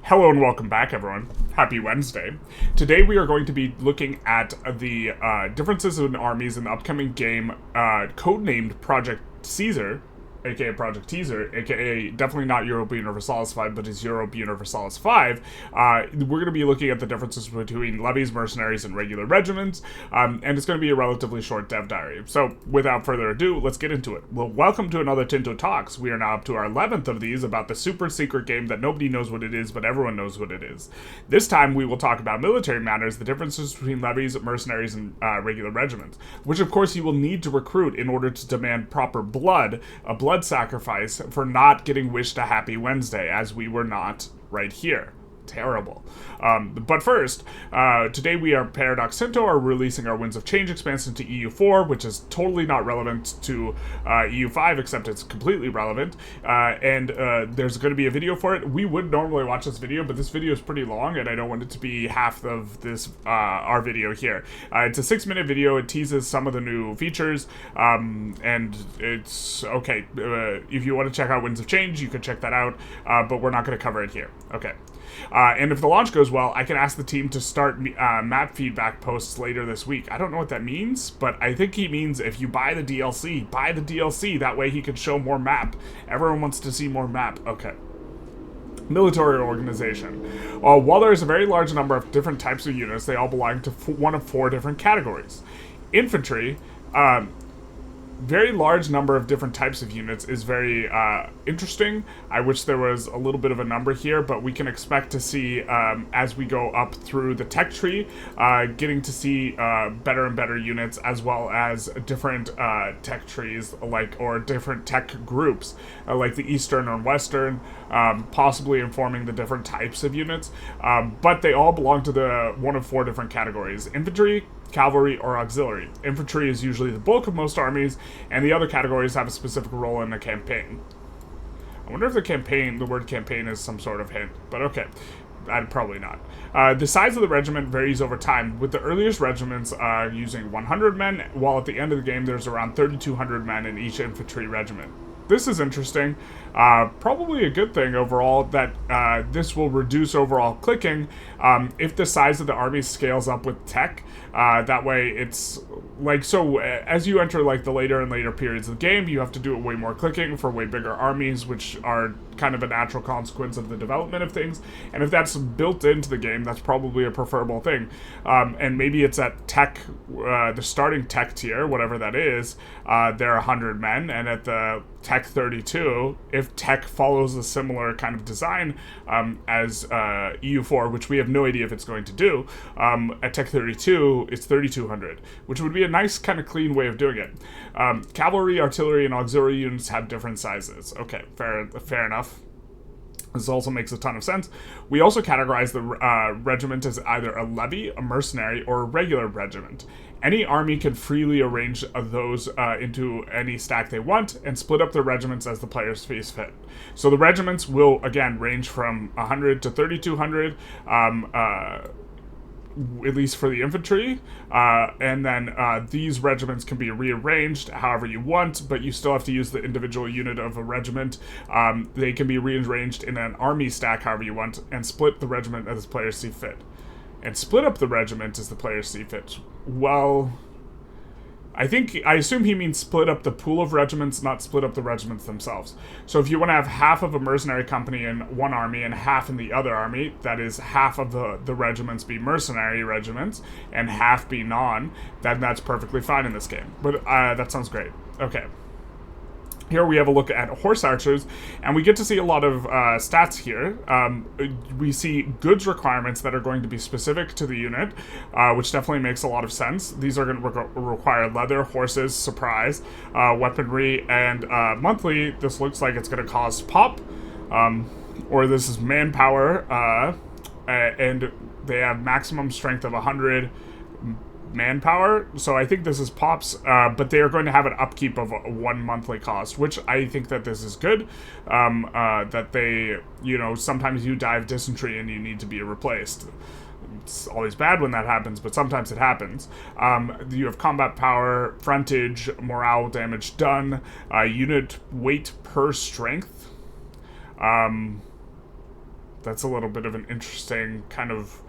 Hello and welcome back, everyone. Happy Wednesday. Today we are going to be looking at the differences in armies in the upcoming game, codenamed Project Caesar, aka Project Teaser, aka definitely not Europa Universalis 5, but is Europa Universalis 5. We're going to be looking at the differences between levies, mercenaries, and regular regiments, and it's going to be a relatively short dev diary. So, without further ado, let's get into it. Well, welcome to another Tinto Talks. We are now up to our 11th of these about the super secret game that nobody knows what it is, but everyone knows what it is. This time, we will talk about military matters, the differences between levies, mercenaries, and regular regiments, which of course you will need to recruit in order to demand proper blood, a blood sacrifice for not getting wished a happy Wednesday, as we were not right here. Terrible. But first, today we are Paradox Tinto are releasing our Winds of Change expansion to EU4, which is totally not relevant to EU5, except it's completely relevant. And there's going to be a video for it. We would normally watch this video, but this video is pretty long, and I don't want it to be half of this our video here. It's a 6-minute video. It teases some of the new features, and it's okay. If you want to check out Winds of Change, you can check that out, but we're not going to cover it here. Okay. And if the launch goes well, I can ask the team to start map feedback posts later this week. I don't know what that means, but I think he means if you buy the DLC, buy the DLC. That way he can show more map. Everyone wants to see more map. Okay. Military organization. While there is a very large number of different types of units, they all belong to one of 4 different categories. Infantry, very large number of different types of units is very interesting. I wish there was a little bit of a number here, but we can expect to see, as we go up through the tech tree, getting to see better and better units, as well as different tech trees, or different tech groups, like the Eastern and Western, possibly informing the different types of units. But they all belong to one of 4 different categories: infantry, cavalry, or auxiliary. Infantry is usually the bulk of most armies, and the other categories have a specific role in the campaign. I wonder if the word campaign is some sort of hint, but okay. Probably not. The size of the regiment varies over time, with the earliest regiments using 100 men, while at the end of the game there's around 3,200 men in each infantry regiment. This is interesting. Probably a good thing overall that this will reduce overall clicking if the size of the army scales up with tech. That way it's as you enter the later and later periods of the game, you have to do way more clicking for way bigger armies, which are kind of a natural consequence of the development of things. And if that's built into the game, that's probably a preferable thing. And maybe it's at tech, the starting tech tier, whatever that is, they're 100 men, and at the tech 32, if tech follows a similar kind of design as EU4, which we have no idea if it's going to do, at tech 32, it's 3,200, which would be a nice kind of clean way of doing it. Cavalry, artillery, and auxiliary units have different sizes. Okay, fair enough. This also makes a ton of sense. We also categorize the regiment as either a levy, a mercenary, or a regular regiment. Any army can freely arrange those into any stack they want and split up their regiments as the players see fit. So the regiments will, again, range from 100 to 3,200, at least for the infantry, and then these regiments can be rearranged however you want, but you still have to use the individual unit of a regiment. They can be rearranged in an army stack however you want, and split the regiment as the players see fit. And split up the regiment as the players see fit. Well, I assume he means split up the pool of regiments, not split up the regiments themselves. So if you want to have half of a mercenary company in one army and half in the other army, that is half of the regiments be mercenary regiments and half be non, then that's perfectly fine in this game. But that sounds great. Okay. Here we have a look at horse archers, and we get to see a lot of stats here. We see goods requirements that are going to be specific to the unit, which definitely makes a lot of sense. These are going to require leather, horses, surprise, weaponry, and monthly, this looks like it's going to cost pop, or this is manpower, and they have maximum strength of 100 manpower, so I think this is pops, but they are going to have an upkeep of 1 monthly cost, which I think that this is good, that they, sometimes you die of dysentery and you need to be replaced. It's always bad when that happens, but sometimes it happens. You have combat power, frontage, morale damage done, unit weight per strength. That's a little bit of an interesting kind of...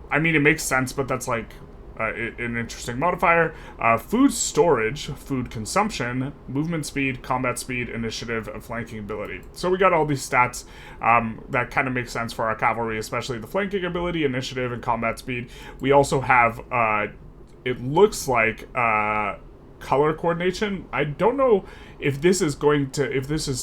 I mean, it makes sense, but that's like an interesting modifier. Food storage, food consumption, movement speed, combat speed, initiative, and flanking ability. So we got all these stats that kind of make sense for our cavalry, especially the flanking ability, initiative, and combat speed. We also have, it looks like, color coordination. I don't know if this is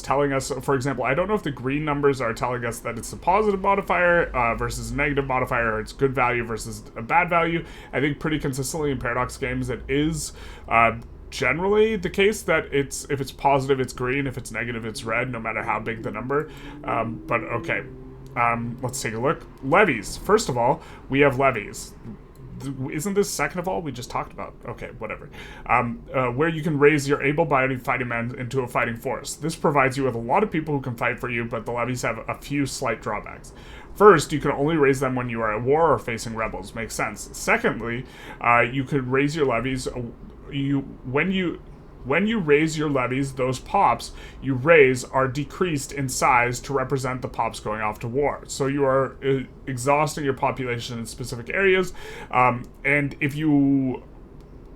telling us, for example, I don't know if the green numbers are telling us that it's a positive modifier versus a negative modifier, or it's good value versus a bad value. I think pretty consistently in Paradox games it is generally the case that if it's positive it's green, if it's negative it's red, no matter how big the number. But okay, let's take a look. Levies. First of all, we have levies. Isn't this second of all? We just talked about. Okay, whatever. Where you can raise your able-bodied fighting men into a fighting force. This provides you with a lot of people who can fight for you, but the levies have a few slight drawbacks. First, you can only raise them when you are at war or facing rebels. Makes sense. Secondly, you could raise your levies. When you raise your levies, those pops you raise are decreased in size to represent the pops going off to war. So you are exhausting your population in specific areas. And if you...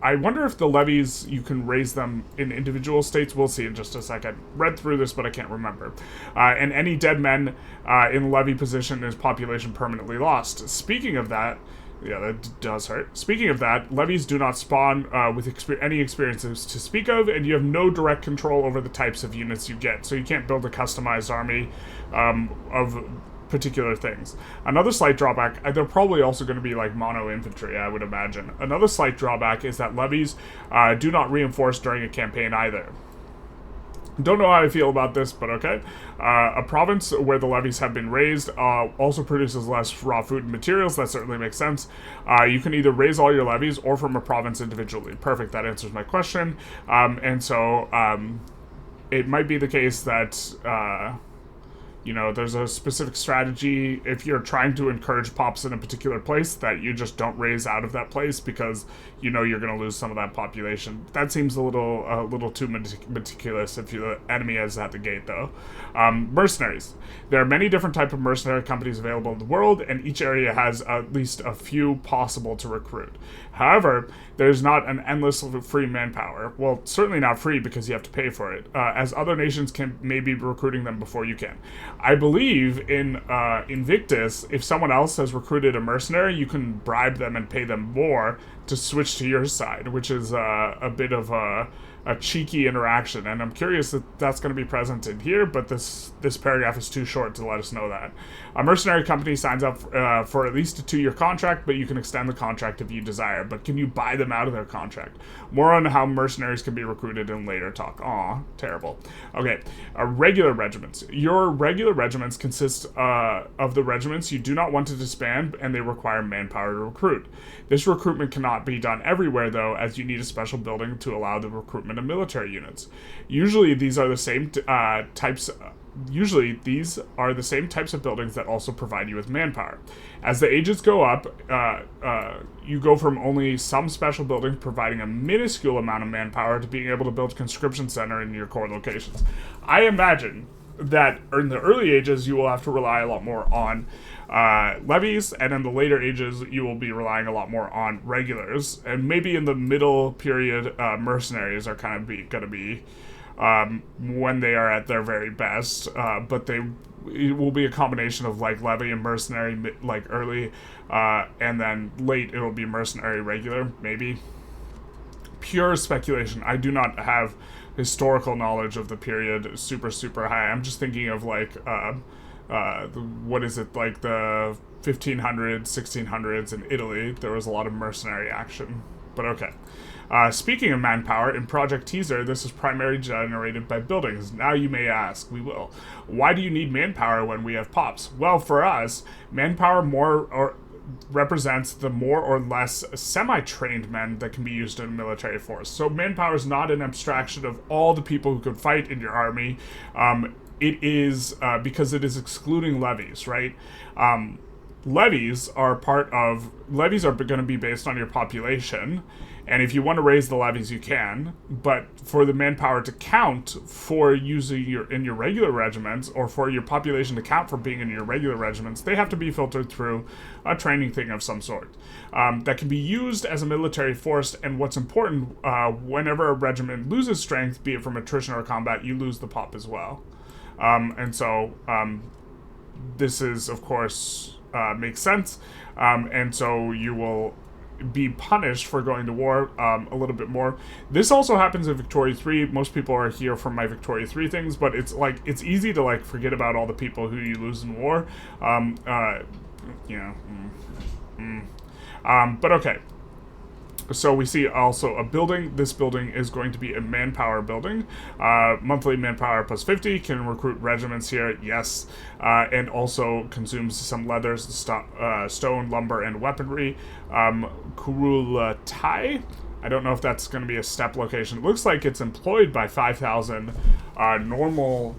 I wonder if the levies, you can raise them in individual states. We'll see in just a second. Read through this, but I can't remember. And any dead men in levy position is population permanently lost. Speaking of that... Yeah, that does hurt. Speaking of that, levies do not spawn with any experiences to speak of, and you have no direct control over the types of units you get, so you can't build a customized army of particular things. Another slight drawback, they're probably also going to be like mono infantry, I would imagine. Another slight drawback is that levies do not reinforce during a campaign either. Don't know how I feel about this, but okay. A province where the levies have been raised also produces less raw food and materials. That certainly makes sense. You can either raise all your levies or from a province individually. Perfect, that answers my question. And so it might be the case that... there's a specific strategy if you're trying to encourage pops in a particular place that you just don't raise out of that place because you're going to lose some of that population. That seems a little too meticulous if the enemy is at the gate, though. Mercenaries. There are many different types of mercenary companies available in the world, and each area has at least a few possible to recruit. However, there's not an endless free manpower. Well, certainly not free because you have to pay for it, as other nations can maybe be recruiting them before you can. I believe in Invictus, if someone else has recruited a mercenary, you can bribe them and pay them more to switch to your side, which is a bit of a cheeky interaction, and I'm curious that that's going to be present in here, but this paragraph is too short to let us know that. A mercenary company signs up for at least a 2-year contract, but you can extend the contract if you desire. But can you buy them out of their contract? More on how mercenaries can be recruited in later talk. Aw, terrible. Okay, regular regiments. Your regular regiments consist of the regiments you do not want to disband, and they require manpower to recruit. This recruitment cannot be done everywhere, though, as you need a special building to allow the recruitment of military units. Usually these are the same types of buildings that also provide you with manpower. As the ages go up, you go from only some special buildings providing a minuscule amount of manpower to being able to build a conscription center in your core locations. I imagine that in the early ages you will have to rely a lot more on levies, and in the later ages you will be relying a lot more on regulars, and maybe in the middle period mercenaries are kind of going to be when they are at their very best, but it will be a combination of like levy and mercenary, like early, and then late it'll be mercenary regular, maybe. Pure speculation. I do not have historical knowledge of the period super high. I'm just thinking of like what is it, like the 1500s, 1600s in Italy. There was a lot of mercenary action, but okay. Speaking of manpower, in Project Teaser, this is primarily generated by buildings. Now you may ask, we will, why do you need manpower when we have pops? Well, for us, manpower represents the more or less semi-trained men that can be used in a military force. So manpower is not an abstraction of all the people who could fight in your army. It is because it is excluding levies, right? Levies are going to be based on your population, And if you want to raise the levies, you can. But for the manpower to count for using in your regular regiments, or for your population to count for being in your regular regiments, they have to be filtered through a training thing of some sort that can be used as a military force. And what's important, whenever a regiment loses strength, be it from attrition or combat, you lose the pop as well. This is, of course, makes sense. And so you will be punished for going to war a little bit more. This also happens in Victoria 3. Most people are here from my Victoria 3 things, but it's easy to forget about all the people who you lose in war. But okay. So we see also a building. This building is going to be a manpower building. Monthly manpower plus 50, can recruit regiments here, yes. And also consumes some leathers, stone, lumber, and weaponry. Kurulatai, I don't know if that's going to be a step location. It looks like it's employed by 5,000 normal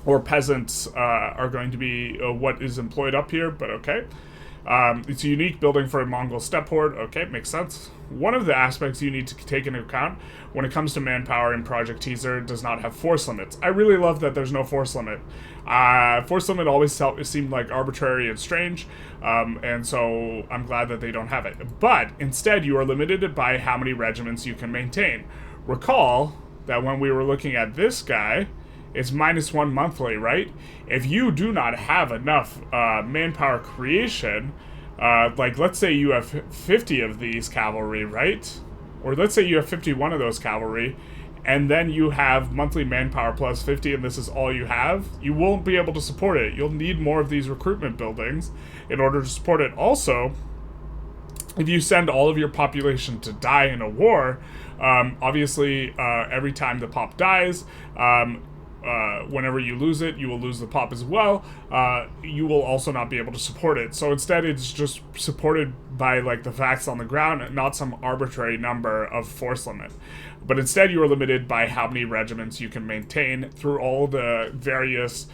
or peasants are going to be what is employed up here, but okay. It's a unique building for a Mongol steppe horde. Okay, makes sense. One of the aspects you need to take into account when it comes to manpower in Project Teaser does not have force limits. I really love that there's no force limit. Force limit always seemed like arbitrary and strange, and so I'm glad that they don't have it. But instead, you are limited by how many regiments you can maintain. Recall that when we were looking at this guy, it's -1 monthly, right? If you do not have enough manpower creation, let's say you have 50 of these cavalry, right? Or let's say you have 51 of those cavalry, and then you have monthly manpower plus 50, and this is all you have, you won't be able to support it. You'll need more of these recruitment buildings in order to support it. Also, if you send all of your population to die in a war, obviously every time the pop dies, whenever you lose it, you will lose the pop as well. You will also not be able to support it. So instead, it's just supported by the facts on the ground, not some arbitrary number of force limit. But instead, you are limited by how many regiments you can maintain through all the various,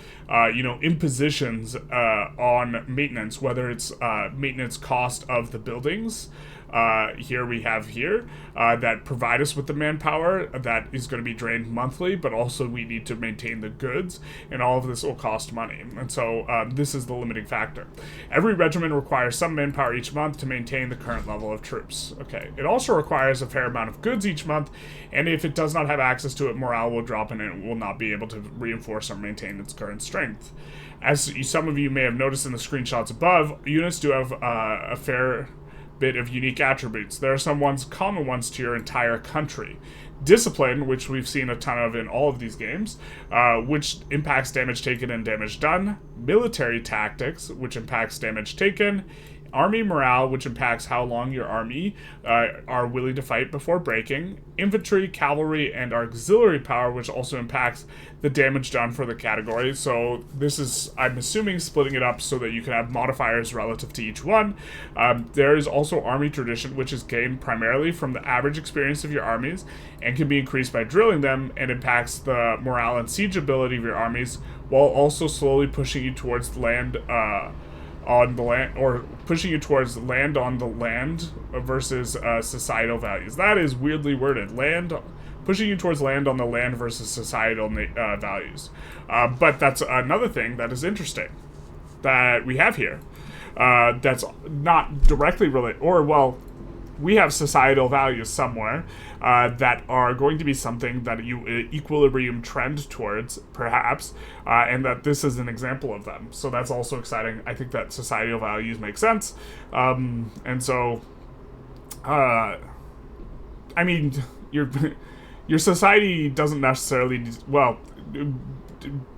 impositions on maintenance, whether it's maintenance cost of the buildings. Here we have that provide us with the manpower that is going to be drained monthly, but also we need to maintain the goods, and all of this will cost money. And so this is the limiting factor. Every regiment requires some manpower each month to maintain the current level of troops. Okay. It also requires a fair amount of goods each month, and if it does not have access to it, morale will drop and it will not be able to reinforce or maintain its current strength. As some of you may have noticed in the screenshots above, units do have a fair bit of unique attributes. There are some common ones to your entire country. Discipline, which we've seen a ton of in all of these games, which impacts damage taken and damage done. Military tactics, which impacts damage taken. Army morale, which impacts how long your army are willing to fight before breaking. Infantry, cavalry, and auxiliary power, which also impacts the damage done for the category. So this is, I'm assuming, splitting it up so that you can have modifiers relative to each one. There is also army tradition, which is gained primarily from the average experience of your armies and can be increased by drilling them, and impacts the morale and siege ability of your armies, while also slowly pushing you towards land on the land, or pushing you towards land on the land versus societal values. That is weirdly worded. Pushing you towards land on the land versus societal values. But that's another thing that is interesting that we have here. That's not directly related, we have societal values somewhere that are going to be something that you equilibrium trend towards, perhaps, and that this is an example of them. So that's also exciting. I think that societal values make sense. And so, your society doesn't necessarily,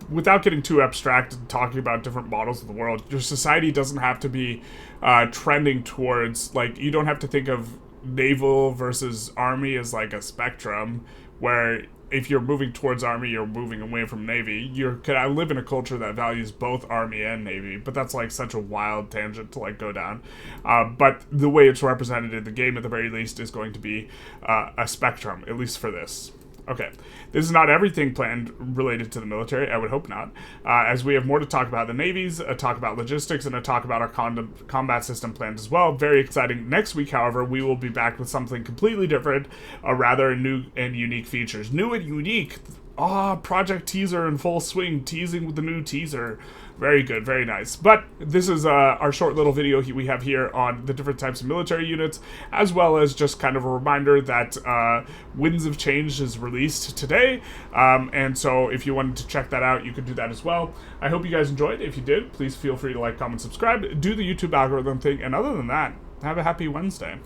without getting too abstract and talking about different models of the world, your society doesn't have to be trending towards, you don't have to think of naval versus army as a spectrum, where if you're moving towards army, you're moving away from navy. I live in a culture that values both army and navy, but that's such a wild tangent to go down. But the way it's represented in the game, at the very least, is going to be a spectrum, at least for this. Okay, this is not everything planned related to the military. I would hope not, as we have more to talk about the navies, talk about logistics, and talk about our combat system plans as well. Very exciting. Next week, however, we will be back with something completely different, rather new and unique features. New and unique. Project teaser in full swing, teasing with the new teaser. Very good, very nice. But this is our short little video we have here on the different types of military units, as well as just kind of a reminder that Winds of Change is released today. And so if you wanted to check that out, you could do that as well. I hope you guys enjoyed. If you did, please feel free to like, comment, subscribe, do the YouTube algorithm thing. And other than that, have a happy Wednesday.